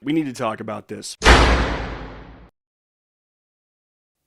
We need to talk about this.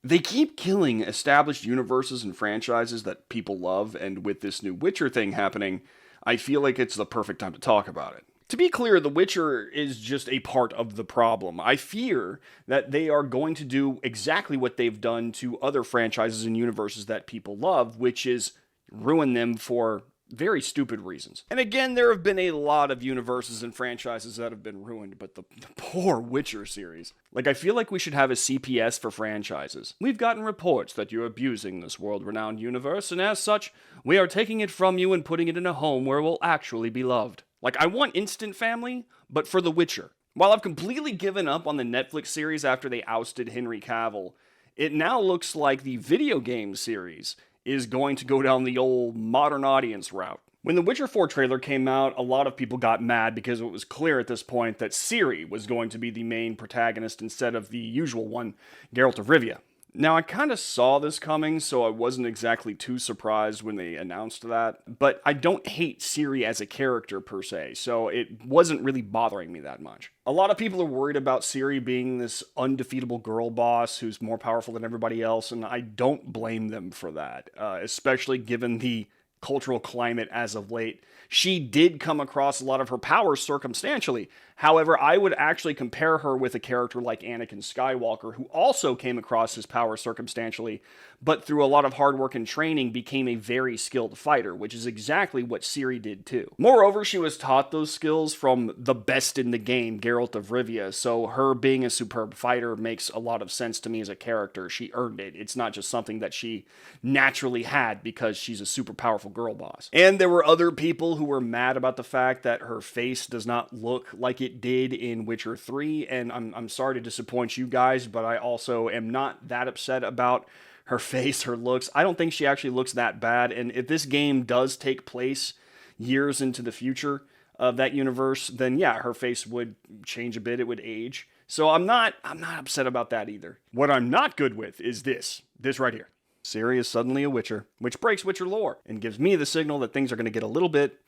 They keep killing established universes and franchises that people love, and with this new Witcher thing happening, I feel like it's the perfect time to talk about it. To be clear, The Witcher is just a part of the problem. I fear that they are going to do exactly what they've done to other franchises and universes that people love, which is ruin them for very stupid reasons. And again, there have been a lot of universes and franchises that have been ruined, but the poor Witcher series. Like, I feel like we should have a CPS for franchises. We've gotten reports that you're abusing this world-renowned universe, and as such, we are taking it from you and putting it in a home where it will actually be loved. Like, I want Instant Family, but for The Witcher. While I've completely given up on the Netflix series after they ousted Henry Cavill, it now looks like the video game series is going to go down the old modern audience route. When the Witcher 4 trailer came out, a lot of people got mad because it was clear at this point that Ciri was going to be the main protagonist instead of the usual one, Geralt of Rivia. Now, I kind of saw this coming, so I wasn't exactly too surprised when they announced that, but I don't hate Ciri as a character per se, so it wasn't really bothering me that much. A lot of people are worried about Ciri being this undefeatable girl boss who's more powerful than everybody else, and I don't blame them for that, especially given the cultural climate as of late. She did come across a lot of her powers circumstantially. However, I would actually compare her with a character like Anakin Skywalker, who also came across his powers circumstantially, but through a lot of hard work and training became a very skilled fighter, which is exactly what Ciri did too. Moreover, she was taught those skills from the best in the game, Geralt of Rivia, so her being a superb fighter makes a lot of sense to me as a character. She earned it. It's not just something that she naturally had because she's a super powerful girl boss. And there were other people who were mad about the fact that her face does not look like it did in Witcher 3, and I'm sorry to disappoint you guys, but I also am not that upset about her face, her looks. I don't think she actually looks that bad, and if this game does take place years into the future of that universe, then yeah, her face would change a bit, it would age. So I'm not upset about that either. What I'm not good with is this right here. Ciri is suddenly a Witcher, which breaks Witcher lore and gives me the signal that things are going to get a little bit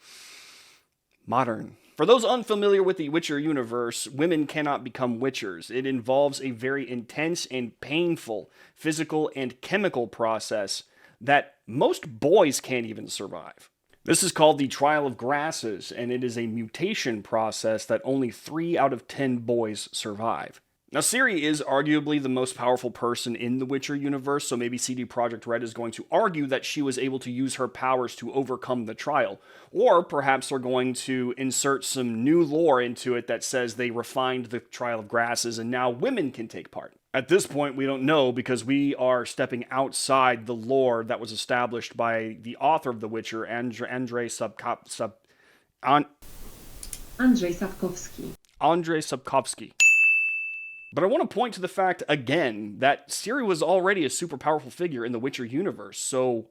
modern. For those unfamiliar with the Witcher universe, women cannot become Witchers. It involves a very intense and painful physical and chemical process that most boys can't even survive. This is called the Trial of Grasses, and it is a mutation process that only 3 out of 10 boys survive. Now, Ciri is arguably the most powerful person in the Witcher universe, so maybe CD Projekt Red is going to argue that she was able to use her powers to overcome the trial. Or perhaps they're going to insert some new lore into it that says they refined the Trial of Grasses and now women can take part. At this point, we don't know because we are stepping outside the lore that was established by the author of The Witcher, Andrzej Sapkowski. But I want to point to the fact, again, that Ciri was already a super powerful figure in the Witcher universe, so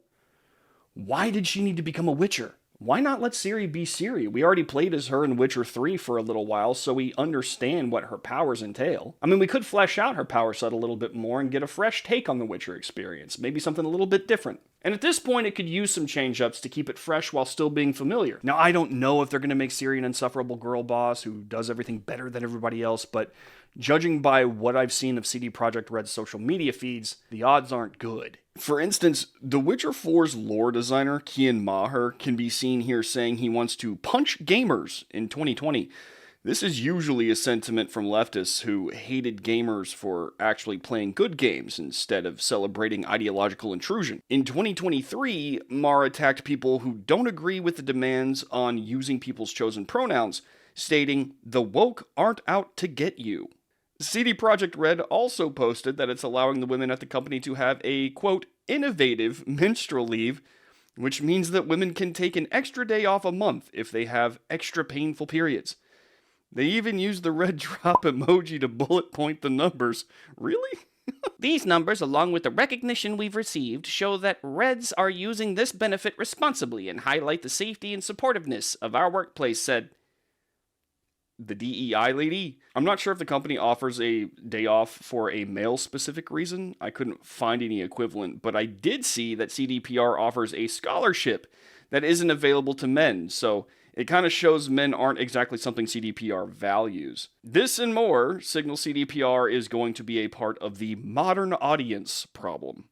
why did she need to become a Witcher? Why not let Ciri be Ciri? We already played as her in Witcher 3 for a little while, so we understand what her powers entail. I mean, we could flesh out her power set a little bit more and get a fresh take on the Witcher experience, maybe something a little bit different. And at this point, it could use some change-ups to keep it fresh while still being familiar. Now, I don't know if they're going to make Ciri an insufferable girl boss who does everything better than everybody else, but judging by what I've seen of CD Projekt Red's social media feeds, the odds aren't good. For instance, The Witcher 4's lore designer, Kian Maher, can be seen here saying he wants to punch gamers in 2020. This is usually a sentiment from leftists who hated gamers for actually playing good games instead of celebrating ideological intrusion. In 2023, Maher attacked people who don't agree with the demands on using people's chosen pronouns, stating, "The woke aren't out to get you." CD Projekt Red also posted that it's allowing the women at the company to have a, quote, innovative menstrual leave, which means that women can take an extra day off a month if they have extra painful periods. They even used the red drop emoji to bullet point the numbers. Really? These numbers, along with the recognition we've received, show that Reds are using this benefit responsibly and highlight the safety and supportiveness of our workplace, said the DEI lady. I'm not sure if the company offers a day off for a male-specific reason. I couldn't find any equivalent, but I did see that CDPR offers a scholarship that isn't available to men, so It kind of shows men aren't exactly something CDPR values. This and more signal CDPR is going to be a part of the modern audience problem.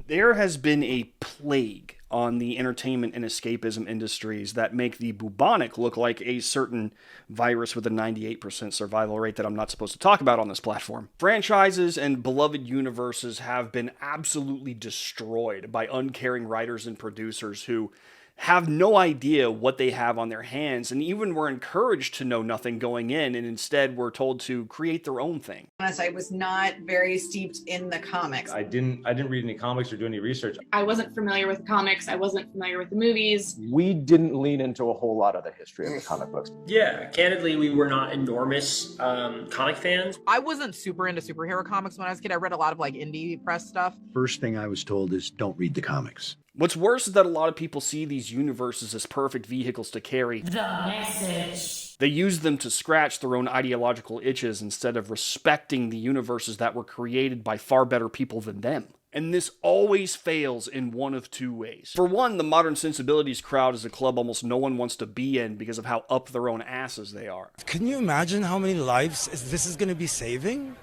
There has been a plague on the entertainment and escapism industries that make the bubonic look like a certain virus with a 98% survival rate that I'm not supposed to talk about on this platform. Franchises and beloved universes have been absolutely destroyed by uncaring writers and producers who have no idea what they have on their hands, and even were encouraged to know nothing going in, and instead were told to create their own thing. I was not very steeped in the comics. I didn't read any comics or do any research. I wasn't familiar with the comics. I wasn't familiar with the movies. We didn't lean into a whole lot of the history of the comic books. Yeah, candidly, we were not enormous comic fans. I wasn't super into superhero comics when I was a kid. I read a lot of like indie press stuff. First thing I was told is don't read the comics. What's worse is that a lot of people see these universes as perfect vehicles to carry the message. They use them to scratch their own ideological itches instead of respecting the universes that were created by far better people than them. And this always fails in one of two ways. For one, the Modern Sensibilities crowd is a club almost no one wants to be in because of how up their own asses they are. Can you imagine how many lives this is going to be saving?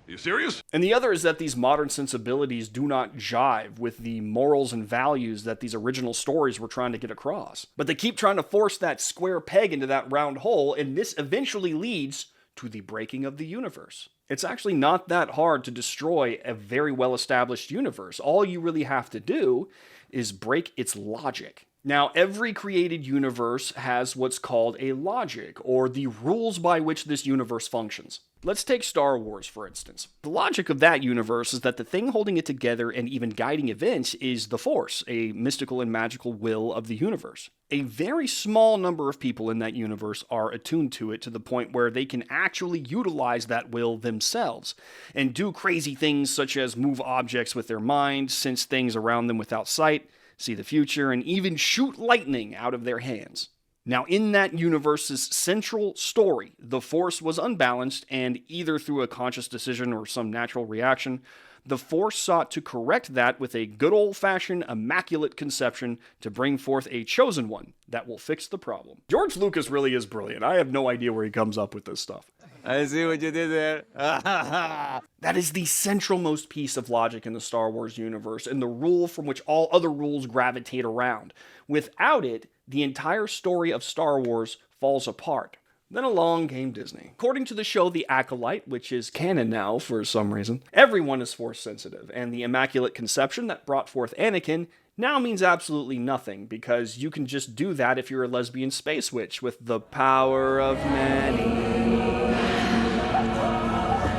Are you serious? And the other is that these modern sensibilities do not jive with the morals and values that these original stories were trying to get across. But they keep trying to force that square peg into that round hole, and this eventually leads to the breaking of the universe. It's actually not that hard to destroy a very well-established universe. All you really have to do is break its logic. Now, every created universe has what's called a logic, or the rules by which this universe functions. Let's take Star Wars, for instance. The logic of that universe is that the thing holding it together and even guiding events is the Force, a mystical and magical will of the universe. A very small number of people in that universe are attuned to it to the point where they can actually utilize that will themselves and do crazy things such as move objects with their mind, sense things around them without sight, see the future, and even shoot lightning out of their hands. Now, in that universe's central story, the Force was unbalanced, and either through a conscious decision or some natural reaction, the Force sought to correct that with a good old-fashioned immaculate conception to bring forth a chosen one that will fix the problem. George Lucas really is brilliant. I have no idea where he comes up with this stuff. I see what you did there. That is the centralmost piece of logic in the Star Wars universe, and the rule from which all other rules gravitate around. Without it, the entire story of Star Wars falls apart. Then along came Disney. According to the show The Acolyte, which is canon now for some reason, everyone is Force sensitive, and the Immaculate Conception that brought forth Anakin now means absolutely nothing, because you can just do that if you're a lesbian space witch with the power of many.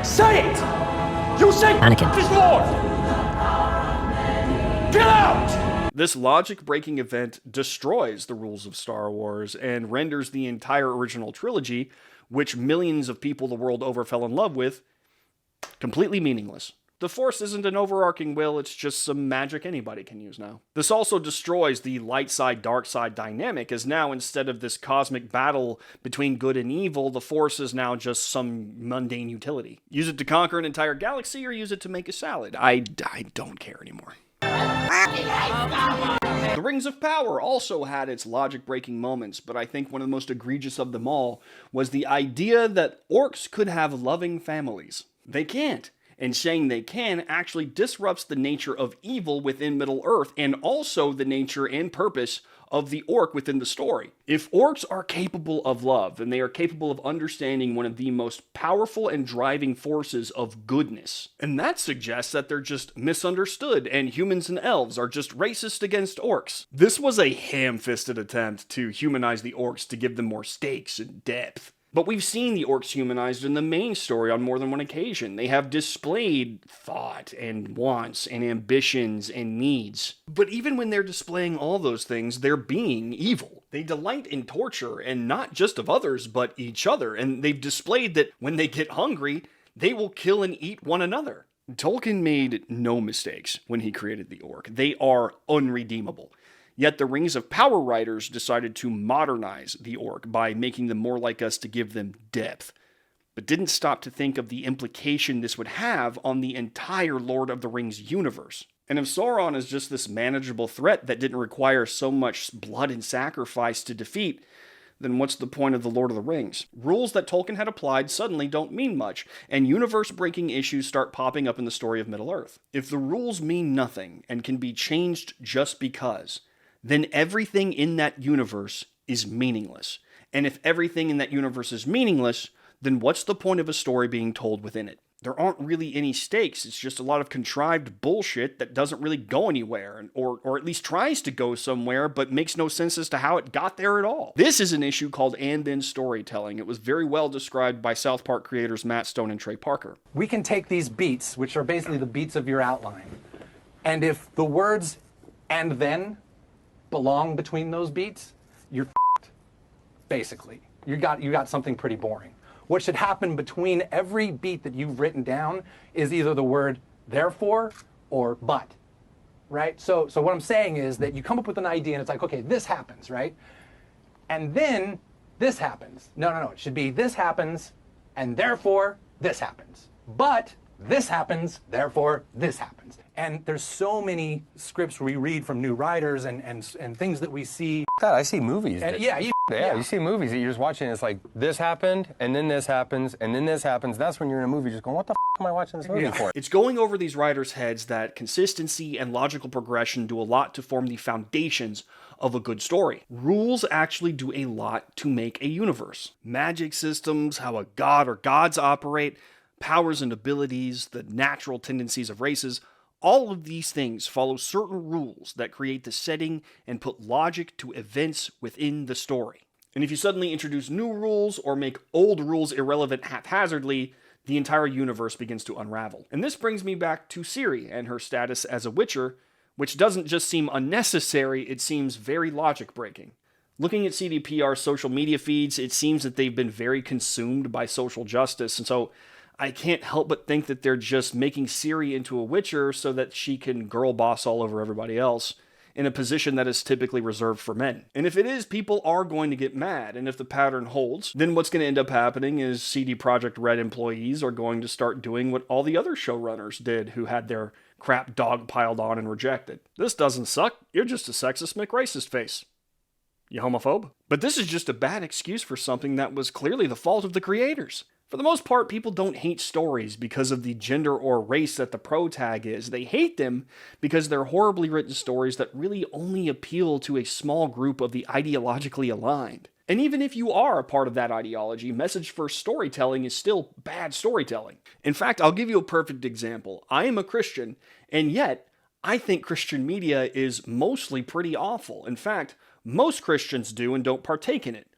Say it! You say Anakin is Lord! Get out! This logic-breaking event destroys the rules of Star Wars and renders the entire original trilogy, which millions of people the world over fell in love with, completely meaningless. The Force isn't an overarching will, it's just some magic anybody can use now. This also destroys the light side, dark side dynamic, as now instead of this cosmic battle between good and evil, the Force is now just some mundane utility. Use it to conquer an entire galaxy or use it to make a salad. I don't care anymore. The Rings of Power also had its logic-breaking moments, but I think one of the most egregious of them all was the idea that orcs could have loving families. They can't. And saying they can actually disrupts the nature of evil within Middle-earth and also the nature and purpose of the orc within the story. If orcs are capable of love, and they are capable of understanding one of the most powerful and driving forces of goodness, and that suggests that they're just misunderstood and humans and elves are just racist against orcs. This was a ham-fisted attempt to humanize the orcs to give them more stakes and depth. But we've seen the orcs humanized in the main story on more than one occasion. They have displayed thought and wants and ambitions and needs. But even when they're displaying all those things, they're being evil. They delight in torture, and not just of others, but each other. And they've displayed that when they get hungry, they will kill and eat one another. Tolkien made no mistakes when he created the orc. They are unredeemable. Yet the Rings of Power writers decided to modernize the orc by making them more like us to give them depth. but didn't stop to think of the implication this would have on the entire Lord of the Rings universe. And if Sauron is just this manageable threat that didn't require so much blood and sacrifice to defeat, then what's the point of the Lord of the Rings? Rules that Tolkien had applied suddenly don't mean much, and universe-breaking issues start popping up in the story of Middle-earth. If the rules mean nothing and can be changed just because, then everything in that universe is meaningless. And if everything in that universe is meaningless, then what's the point of a story being told within it? There aren't really any stakes. It's just a lot of contrived bullshit that doesn't really go anywhere, or at least tries to go somewhere, but makes no sense as to how it got there at all. This is an issue called and then storytelling. It was very well described by South Park creators Matt Stone and Trey Parker. We can take these beats, which are basically the beats of your outline, and if the words "and then" belong between those beats, you're f***ed, basically. You got something pretty boring. What should happen between every beat that you've written down is either the word therefore or but, right? So what I'm saying is that you come up with an idea and it's like, okay, this happens, right? And then this happens. No, it should be this happens and therefore this happens. But this happens, therefore this happens. And there's so many scripts we read from new writers and things that we see. God, I see movies. And you see movies that you're just watching. It's like this happened, and then this happens, and then this happens. That's when you're in a movie just going, what the am I watching this movie for? It's going over these writers' heads that consistency and logical progression do a lot to form the foundations of a good story. Rules actually do a lot to make a universe. Magic systems, how a god or gods operate, powers and abilities, the natural tendencies of races, all of these things follow certain rules that create the setting and put logic to events within the story. And if you suddenly introduce new rules or make old rules irrelevant haphazardly, the entire universe begins to unravel. And this brings me back to Ciri and her status as a Witcher, which doesn't just seem unnecessary, it seems very logic-breaking. Looking at CDPR's social media feeds, it seems that they've been very consumed by social justice, and so I can't help but think that they're just making Ciri into a Witcher so that she can girl boss all over everybody else in a position that is typically reserved for men. And if it is, people are going to get mad, and if the pattern holds, then what's going to end up happening is CD Projekt Red employees are going to start doing what all the other showrunners did who had their crap dog piled on and rejected. This doesn't suck, you're just a sexist McRacist face. You homophobe? But this is just a bad excuse for something that was clearly the fault of the creators. For the most part, people don't hate stories because of the gender or race that the protag is. They hate them because they're horribly written stories that really only appeal to a small group of the ideologically aligned. And even if you are a part of that ideology, message-first storytelling is still bad storytelling. In fact, I'll give you a perfect example. I am a Christian, and yet I think Christian media is mostly pretty awful. In fact, most Christians do and don't partake in it.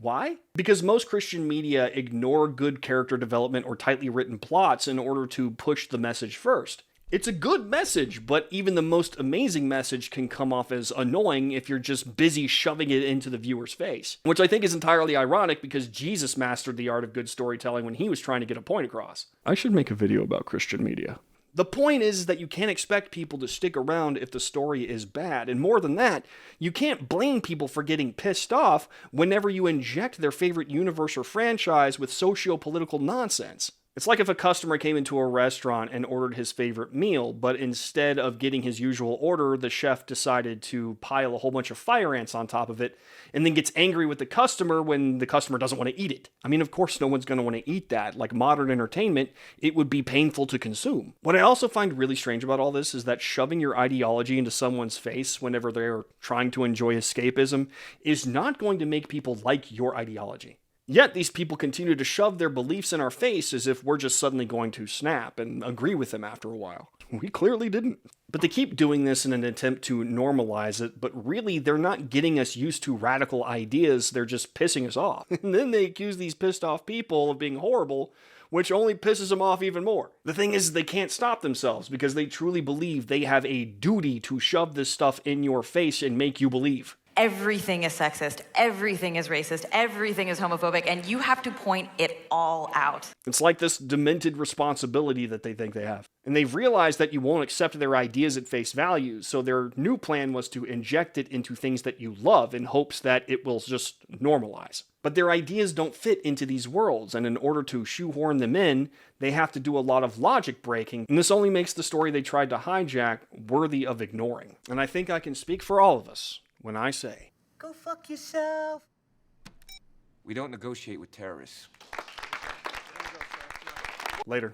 Why? Because most Christian media ignore good character development or tightly written plots in order to push the message first. It's a good message, but even the most amazing message can come off as annoying if you're just busy shoving it into the viewer's face. Which I think is entirely ironic because Jesus mastered the art of good storytelling when he was trying to get a point across. I should make a video about Christian media. The point is that you can't expect people to stick around if the story is bad, and more than that, you can't blame people for getting pissed off whenever you inject their favorite universe or franchise with socio-political nonsense. It's like if a customer came into a restaurant and ordered his favorite meal, but instead of getting his usual order, the chef decided to pile a whole bunch of fire ants on top of it, and then gets angry with the customer when the customer doesn't want to eat it. I mean, of course no one's going to want to eat that. Like modern entertainment, it would be painful to consume. What I also find really strange about all this is that shoving your ideology into someone's face whenever they're trying to enjoy escapism is not going to make people like your ideology. Yet these people continue to shove their beliefs in our face as if we're just suddenly going to snap and agree with them after a while. We clearly didn't. But they keep doing this in an attempt to normalize it, but really they're not getting us used to radical ideas, they're just pissing us off. And then they accuse these pissed off people of being horrible, which only pisses them off even more. The thing is, they can't stop themselves because they truly believe they have a duty to shove this stuff in your face and make you believe. everything is sexist, everything is racist, everything is homophobic, and you have to point it all out. It's like this demented responsibility that they think they have. And they've realized that you won't accept their ideas at face value, so their new plan was to inject it into things that you love in hopes that it will just normalize. But their ideas don't fit into these worlds, and in order to shoehorn them in, they have to do a lot of logic breaking, and this only makes the story they tried to hijack worthy of ignoring. And I think I can speak for all of us when I say, Go fuck yourself. We don't negotiate with terrorists. later.